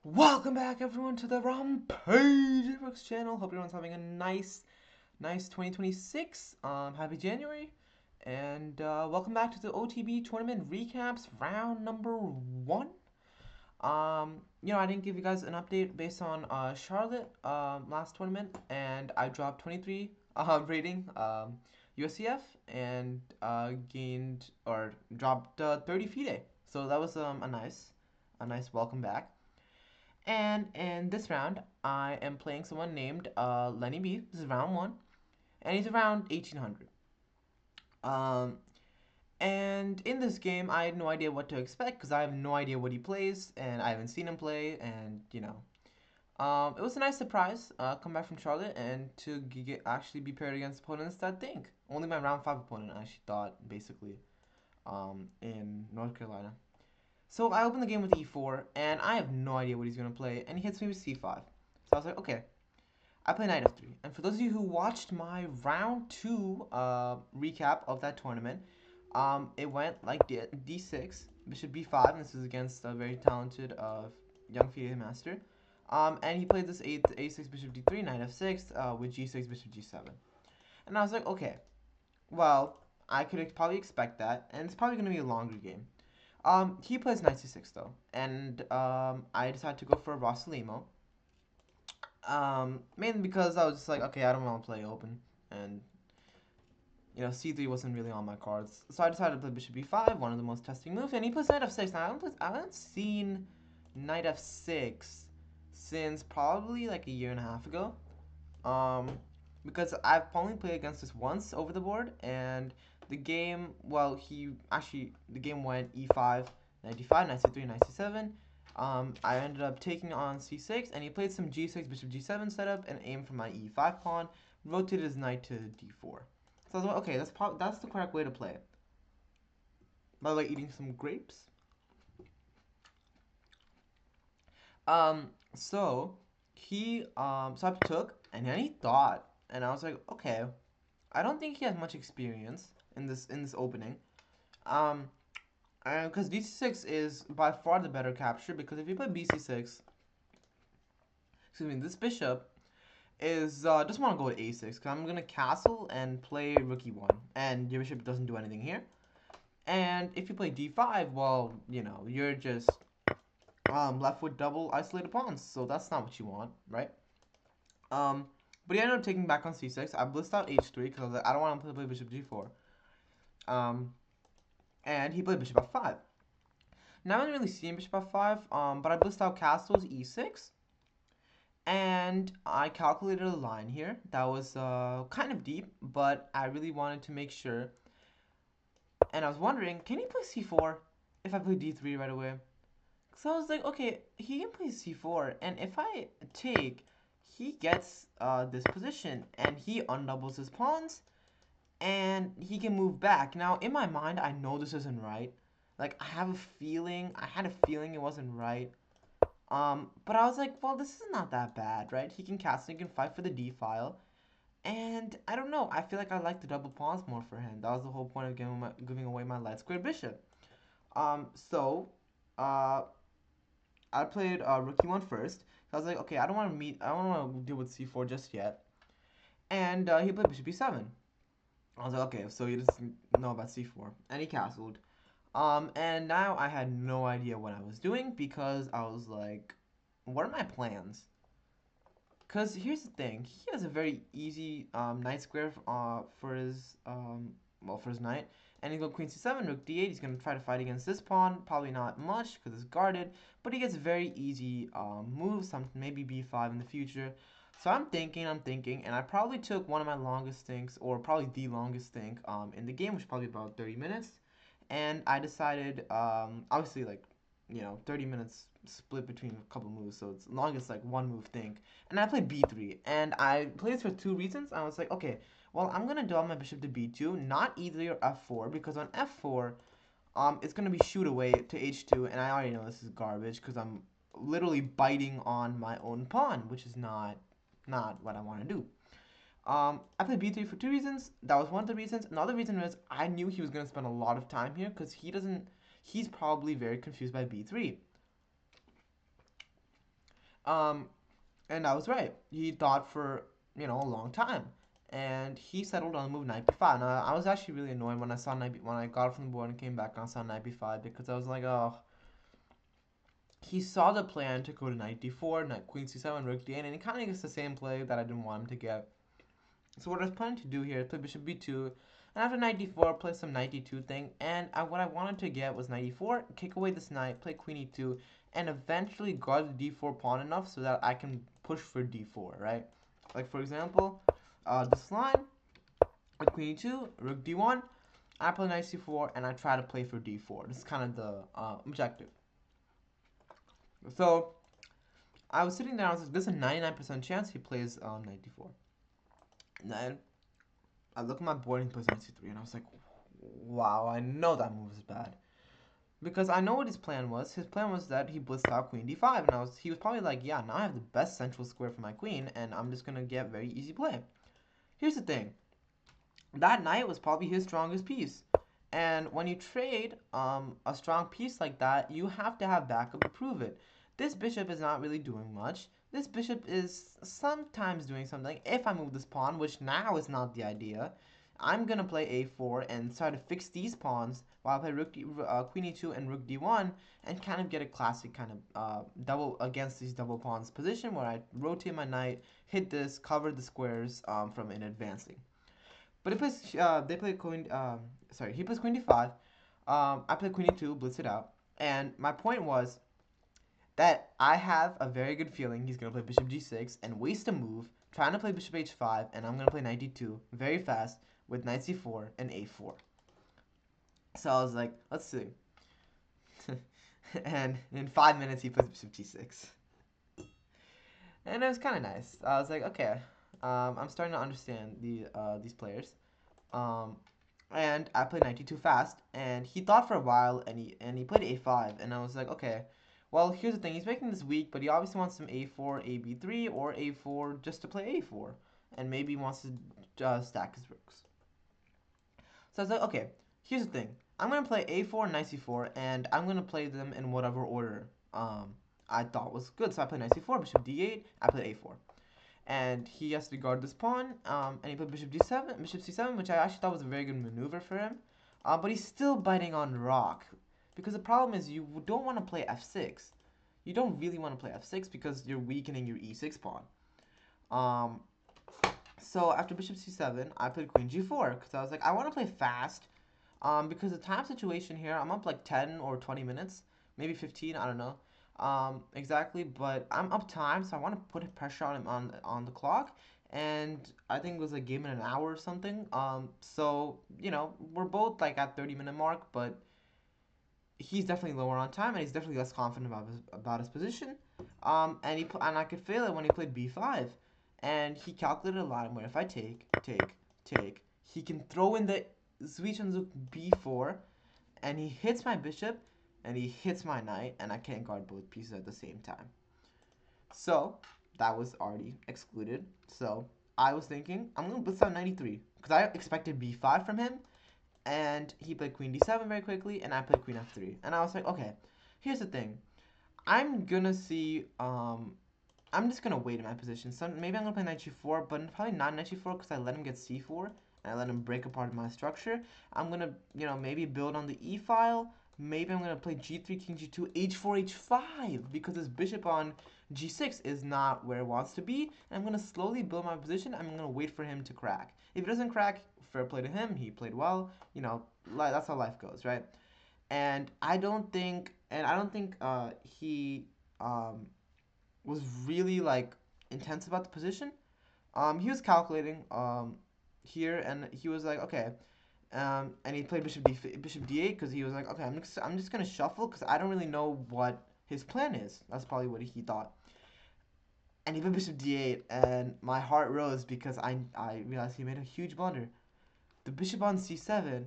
Welcome back, everyone, to the Rampage Brooks channel. Hope everyone's having a nice 2026. Happy January, and welcome back to the OTB tournament recaps, round number one. I didn't give you guys an update based on Charlotte last tournament, and I dropped 23 rating USCF and gained or dropped 30 FIDE. So that was a nice welcome back. And in this round, I am playing someone named Lenny B. This is round one, and he's around 1800. Um, and in this game, I had no idea what to expect because I have no idea what he plays, and I haven't seen him play, and it was a nice surprise. Come back from Charlotte and to actually be paired against opponents that think. Only my round five opponent I actually thought basically in North Carolina. So I open the game with e4, and I have no idea what he's going to play, and he hits me with c5. So I was like, okay, I play knight f3. And for those of you who watched my round 2 recap of that tournament, it went like d6, bishop b5, and this is against a very talented young FIDE master. And he played this a6, bishop d3, knight f6, with g6, bishop g7. And I was like, okay, well, I could probably expect that, and it's probably going to be a longer game. He plays knight c6 though, and I decided to go for Rossalimo. Mainly because I was just like, okay, I don't want to play open, and c3 wasn't really on my cards, so I decided to play bishop b5, one of the most testing moves, and he plays knight f6. Now I haven't seen knight f6 since probably like a year and a half ago. Um, because I've only played against this once over the board, and the game, well, the game went e5, knight d5, knight c3, knight c7. I ended up taking on c6, and he played some g6, bishop g7 setup, and aimed for my e5 pawn, rotated his knight to d4. So I was like, okay, that's the correct way to play it. By the way, eating some grapes. So so I took, and then he thought, and I was like, okay, I don't think he has much experience in this opening. Um, because d6 is by far the better capture. Because if you play bc6, excuse me, this bishop is just want to go with a6. Because I'm gonna castle and play rook e1, and your bishop doesn't do anything here. And if you play d5, well, you're just left with double isolated pawns. So that's not what you want, right? Um, but he ended up taking back on c6. I blissed out h3 because I was like, I don't want to play bishop g4. Um, and he played bishop f5. Now I haven't really seen bishop f5, but I blissed out castles e6, and I calculated a line here that was kind of deep, but I really wanted to make sure. And I was wondering, can he play c4 if I play d3 right away? So I was like, okay, he can play c4, and if I take, he gets this position, and he undoubles his pawns, and he can move back. Now, in my mind, I know this isn't right. Like, I had a feeling it wasn't right. But I was like, well, this is not that bad, right? He can castle, he can fight for the D file. And I don't know, I feel like I like the double pawns more for him. That was the whole point of giving away my light square bishop. So, uh, I played rook e1 first. I was like, okay, I don't want to deal with c4 just yet. And he played bishop b7. I was like, okay, so he doesn't know about c4. And he castled. And now I had no idea what I was doing because I was like, what are my plans? Because here's the thing, he has a very easy knight square for his knight, and he go queen c7, rook d8. He's gonna try to fight against this pawn, probably not much because it's guarded, but he gets very easy moves, maybe b5 in the future. So I'm thinking, and I probably took one of my longest thinks, or probably the longest think in the game, which is probably about 30 minutes, and I decided, obviously, like, 30 minutes split between a couple moves, so it's longest like one move think. And I played b3, and I played this for two reasons. I was like, okay, well, I'm gonna develop my bishop to b2, not e3 or f4, because on f4, it's gonna be shoot away to h2, and I already know this is garbage because I'm literally biting on my own pawn, which is not what I want to do. I played b3 for two reasons. That was one of the reasons. Another reason was I knew he was gonna spend a lot of time here because he doesn't. He's probably very confused by b3. Um, and I was right. He thought for, a long time. And he settled on the move knight b5. Now, I was actually really annoyed when I saw when I got it from the board and came back and I saw knight b5 because I was like, oh, he saw the plan to go to knight d4, knight queen c7, rook d8, and he kind of gets the same play that I didn't want him to get. So what I was planning to do here is play bishop b2, and after knight d4, play some knight d2 thing, and what I wanted to get was knight e4, kick away this knight, play queen e2, and eventually guard the d4 pawn enough so that I can push for d4, right? Like for example, this line, with queen e2, rook d1, I play knight c4, and I try to play for d4. This is kind of the objective. So I was sitting there, I was like, there's a 99% chance he plays knight d4. And then I look at my board and he plays knight c3, and I was like, wow, I know that move is bad. Because I know what his plan was. His plan was that he blitzed out queen d5, and he was probably like, yeah, now I have the best central square for my queen, and I'm just gonna get very easy play. Here's the thing. That knight was probably his strongest piece. And when you trade a strong piece like that, you have to have backup to prove it. This bishop is not really doing much. This bishop is sometimes doing something. If I move this pawn, which now is not the idea, I'm going to play a4 and try to fix these pawns while I play queen e2 and rook d1 and kind of get a classic kind of double against these double pawns position where I rotate my knight, hit this, cover the squares from in advancing. But they play queen. Sorry, he plays queen d5. I play queen e2, blitz it out. And my point was that I have a very good feeling he's gonna play bishop g6 and waste a move, trying to play bishop h5, and I'm gonna play knight d2 very fast with knight c4 and a4. So I was like, let's see. And in 5 minutes he plays bishop g6, and it was kind of nice. I was like, okay, I'm starting to understand these players. Um, and I played knight d2 fast, and he thought for a while, and he played a5, and I was like, okay, well, here's the thing, he's making this weak, but he obviously wants some a4, ab3, or a4 just to play a4, and maybe he wants to stack his rooks. So I was like, okay, here's the thing, I'm going to play a4, knight c4, and I'm going to play them in whatever order I thought was good. So I played knight c4, bishop d8, I played a4. And he has to guard this pawn, and he put bishop d7, bishop c7, which I actually thought was a very good maneuver for him. But he's still biting on rock, because the problem is you don't want to play f6. You don't really want to play f6 because you're weakening your e6 pawn. So after bishop c7, I played queen g4, because I was like, I want to play fast, because the time situation here, I'm up like 10 or 20 minutes, maybe 15, I don't know. Exactly, but I'm up time, so I want to put pressure on him on the clock, and I think it was a game in an hour or something. So we're both like at 30-minute mark, but he's definitely lower on time, and he's definitely less confident about his position. And I could feel it when he played b5, and he calculated a line where if I take, he can throw in the Zwischenzug b4, and he hits my bishop, and he hits my knight, and I can't guard both pieces at the same time. So that was already excluded. So I was thinking, I'm going to blitz out 93, because I expected b5 from him, and he played queen d7 very quickly, and I played queen f3. And I was like, okay, here's the thing. I'm going to see, I'm just going to wait in my position. So maybe I'm going to play knight g4, but probably not knight g4 because I let him get c4, and I let him break apart my structure. I'm going to, maybe build on the e file. Maybe I'm going to play g3, king g2, h4, h5, because this bishop on g6 is not where it wants to be. And I'm going to slowly build my position. I'm going to wait for him to crack. If he doesn't crack, fair play to him. He played well. That's how life goes, right? And I don't think he was really like intense about the position. He was calculating here, and he was like, okay. And he played bishop d8 because he was like, okay, I'm just gonna shuffle because I don't really know what his plan is. That's probably what he thought. And he played bishop d8, and my heart rose because I realized he made a huge blunder. The bishop on c7,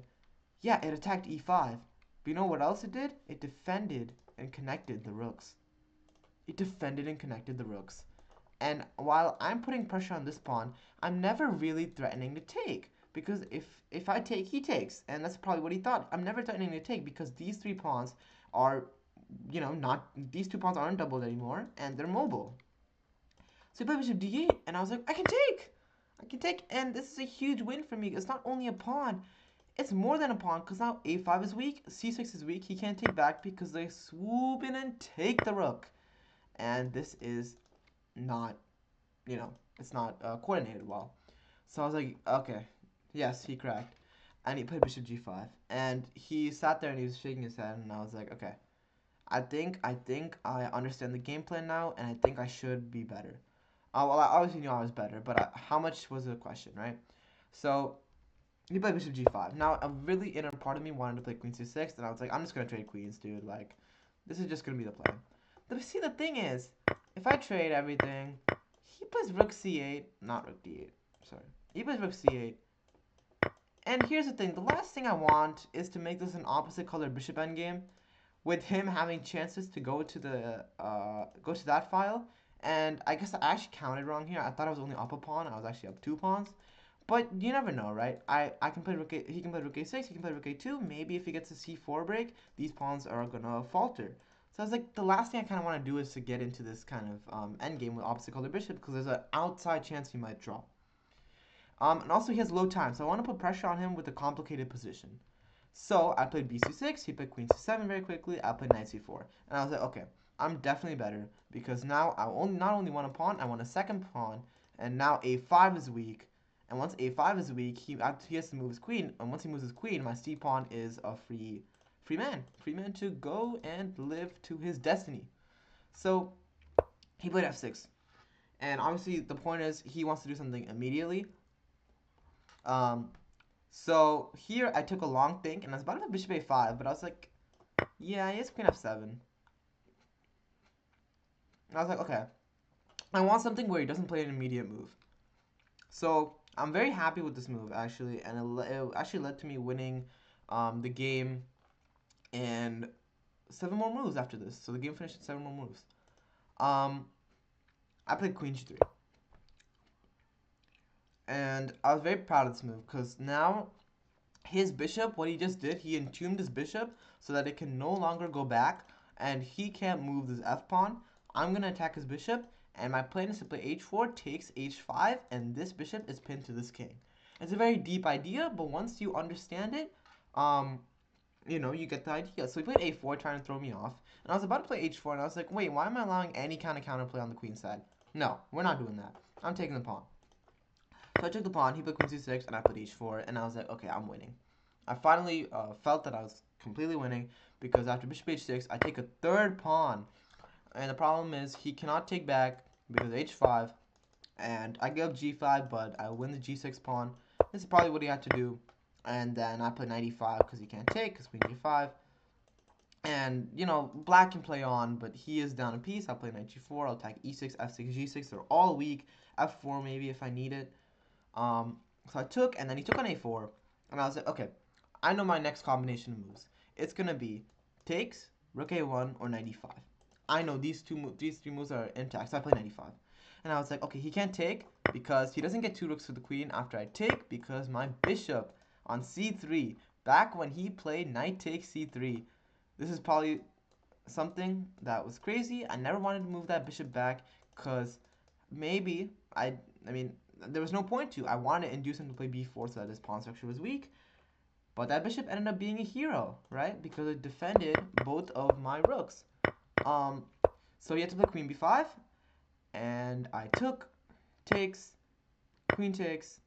yeah, it attacked e5. But you know what else it did? It defended and connected the rooks. It defended and connected the rooks. And while I'm putting pressure on this pawn, I'm never really threatening to take. Because if I take, he takes. And that's probably what he thought. I'm never threatening to take because these three pawns are, these two pawns aren't doubled anymore, and they're mobile. So he played bishop d8, and I was like, I can take! I can take, and this is a huge win for me. It's not only a pawn, it's more than a pawn, because now a5 is weak, c6 is weak, he can't take back because they swoop in and take the rook. And this is not, it's not coordinated well. So I was like, okay, yes, he cracked. And he played bishop g5. And he sat there and he was shaking his head, and I was like, okay, I think I understand the game plan now, and I think I should be better. Well, I obviously knew I was better, but how much was the question, right? So he played bishop g5. Now, a really inner part of me wanted to play queen c6, and I was like, I'm just gonna trade queens, dude. Like, this is just gonna be the plan. But see, the thing is, if I trade everything, he plays rook c8, not rook d8. Sorry, he plays rook c8. And here's the thing: the last thing I want is to make this an opposite color bishop endgame, with him having chances to go to that file. And I guess I actually counted wrong here. I thought I was only up a pawn. I was actually up 2 pawns. But you never know, right? I can play rook a, he can play rook a6, he can play rook a2. Maybe if he gets a c4 break, these pawns are gonna falter. So I was like, the last thing I kind of want to do is to get into this kind of endgame with opposite color bishop, because there's an outside chance he might draw. And also he has low time, so I want to put pressure on him with a complicated position. So I played bc6, he played queen c7 very quickly, I played knight c4. And I was like, okay, I'm definitely better, because now I not only want a pawn, I want a second pawn, and now a5 is weak. And once a5 is weak, he has to move his queen, and once he moves his queen, my c pawn is a free man to go and live to his destiny. So he played f6, and obviously the point is he wants to do something immediately. Um, so here I took a long think, and I was about to have bishop a5, but I was like, yeah, he has queen f7. And I was like, okay, I want something where he doesn't play an immediate move. So I'm very happy with this move, actually, and it actually led to me winning the game and 7 more moves after this. So the game finished in 7 more moves. Um, I played queen g3. And I was very proud of this move, because now his bishop, what he just did, he entombed his bishop so that it can no longer go back, and he can't move this f pawn. I'm going to attack his bishop, and my plan is to play h4, takes h5, and this bishop is pinned to this king. It's a very deep idea, but once you understand it, um, you get the idea. So he played a4, trying to throw me off, and I was about to play h4, and I was like, wait, why am I allowing any kind of counterplay on the queen side? No, we're not doing that. I'm taking the pawn. So I took the pawn, he put queen c6, and I put h4, and I was like, okay, I'm winning. I finally felt that I was completely winning, because after bishop h6, I take a third pawn. And the problem is he cannot take back because h5, and I give g5, but I win the g6 pawn. This is probably what he had to do. And then I play knight e5 because he can't take, because queen g5. And, black can play on, but he is down a piece. I'll play knight g4, I'll attack e6, f6, g6. They're all weak. f4 maybe if I need it. So I took, and then he took on a4, and I was like, okay, I know my next combination of moves. It's gonna be takes, rook a1, or knight e5. I know these three moves are intact, so I play knight e5. And I was like, okay, he can't take because he doesn't get 2 rooks to the queen after I take, because my bishop on c3, back when he played knight takes c3, this is probably something that was crazy. I never wanted to move that bishop back, because maybe I mean, there was no point to. I wanted to induce him to play b4 so that his pawn structure was weak. But that bishop ended up being a hero, right? Because it defended both of my rooks. Um, so he had to play queen b5, and I took, takes, queen takes,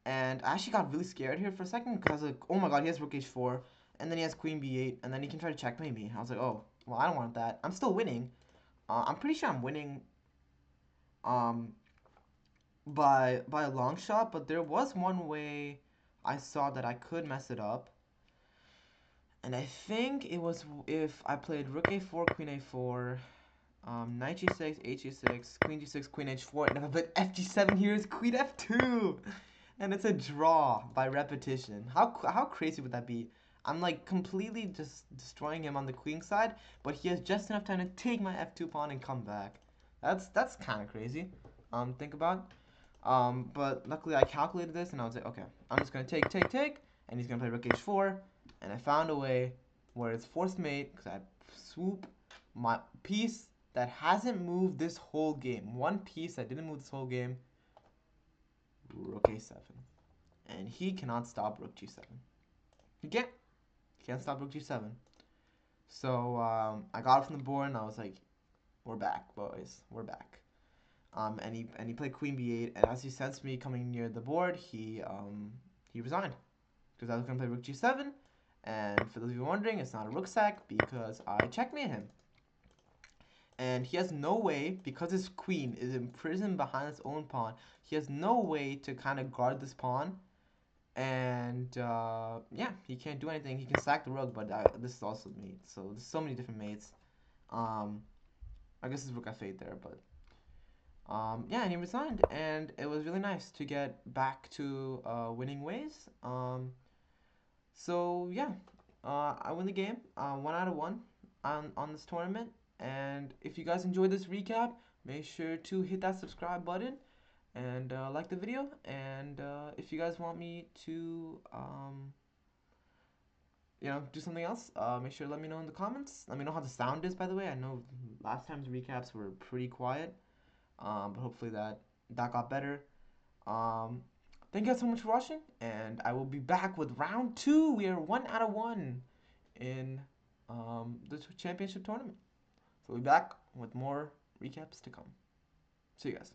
and I actually got really scared here for a second, because I was like, oh my god, he has rook h4, and then he has queen b8, and then he can try to checkmate me. I was like, oh, well, I don't want that. I'm still winning. I'm pretty sure I'm winning um, by a long shot, but there was one way I saw that I could mess it up. And I think it was if I played rook a4, queen a4, knight g6, h g6, queen g6, queen h4, and if I played fg7 here is queen f2! And it's a draw by repetition. How crazy would that be? I'm like completely just destroying him on the queen side, but he has just enough time to take my f2 pawn and come back. That's kind of crazy. Think about. But luckily I calculated this, and I was like, okay, I'm just gonna take, and he's gonna play rook h4, and I found a way where it's forced mate, because I swoop my piece that hasn't moved this whole game. One piece that didn't move this whole game. Rook a7. And he cannot stop rook g7. He can't. He can't stop rook g7. So I got it from the board and I was like, we're back, boys. We're back. And he played queen b8, and as he sensed me coming near the board, he resigned because I was gonna play rook g7. And for those of you wondering, it's not a rook sack because I checkmate him. And he has no way, because his queen is imprisoned behind his own pawn, he has no way to kind of guard this pawn. And yeah, he can't do anything. He can sack the rook, but this is also mate. So there's so many different mates. I guess it's rook f8 there, but yeah, and he resigned, and it was really nice to get back to winning ways. So yeah, I win the game, 1 out of 1 on this tournament. And if you guys enjoyed this recap, make sure to hit that subscribe button and like the video. And if you guys want me to do something else, make sure to let me know in the comments. Let me know how the sound is, by the way. I know last time's recaps were pretty quiet, but hopefully that got better. Thank you guys so much for watching, and I will be back with round 2. We are 1 out of 1 in the championship tournament. So we'll be back with more recaps to come. See you guys.